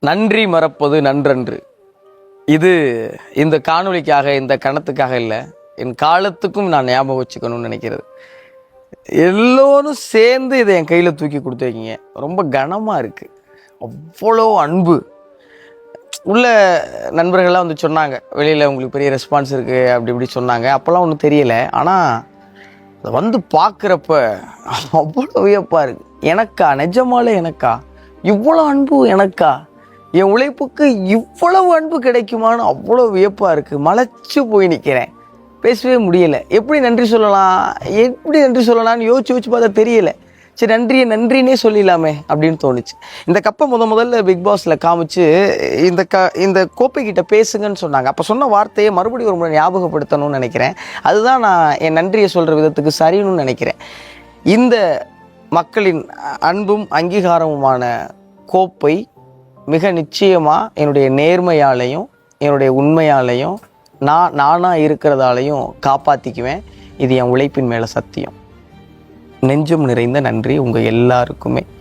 நன்றி மறப்பது நன்றன்று. இது இந்த காணொளிக்காக, இந்த கணத்துக்காக இல்லை, என் காலத்துக்கும் நான் ஞாபகம் வச்சுக்கணும்னு நினைக்கிறது. எல்லோரும் சேர்ந்து இதை என் கையில் தூக்கி கொடுத்துருக்கீங்க. ரொம்ப கனமாக இருக்குது. அவ்வளோ அன்பு உள்ள நண்பர்கள்லாம் வந்து சொன்னாங்க, வெளியில் உங்களுக்கு பெரிய ரெஸ்பான்ஸ் இருக்குது அப்படி இப்படி சொன்னாங்க. அப்போல்லாம் ஒன்றும் தெரியலை. ஆனால் அதை வந்து பார்க்குறப்ப அவ்வளோ வியப்பாக இருக்குது. எனக்கா, நிஜமாலே எனக்கா இவ்வளோ அன்பு, எனக்கா என் உழைப்புக்கு இவ்வளவு அன்பு கிடைக்குமான்னு அவ்வளோ வியப்பாக இருக்குது. மலைச்சு போய் நிற்கிறேன், பேசவே முடியலை. எப்படி நன்றி சொல்லலாம்னு யோசிச்சு பார்த்தா தெரியலை. சரி, நன்றினே சொல்லிடலாமே அப்படின்னு தோணுச்சு. இந்த கப்பை முதல்ல பிக் பாஸில் காமிச்சு இந்த கோப்பைக்கிட்ட பேசுங்கன்னு சொன்னாங்க. அப்போ சொன்ன வார்த்தையை மறுபடியும் ஒரு முறை ஞாபகப்படுத்தணும்னு நினைக்கிறேன். அதுதான் நான் என் நன்றியை சொல்கிற விதத்துக்கு சரின்னு நினைக்கிறேன். இந்த மக்களின் அன்பும் அங்கீகாரமுமான கோப்பை மிக நிச்சயமாக என்னுடைய நேர்மையாலையும் என்னுடைய உண்மையாலையும் நானாக இருக்கிறதாலையும் காப்பாற்றிக்குவேன். இது என் உழைப்பின் மேலே சத்தியம். நெஞ்சம் நிறைந்த நன்றி உங்கள் எல்லாருக்குமே.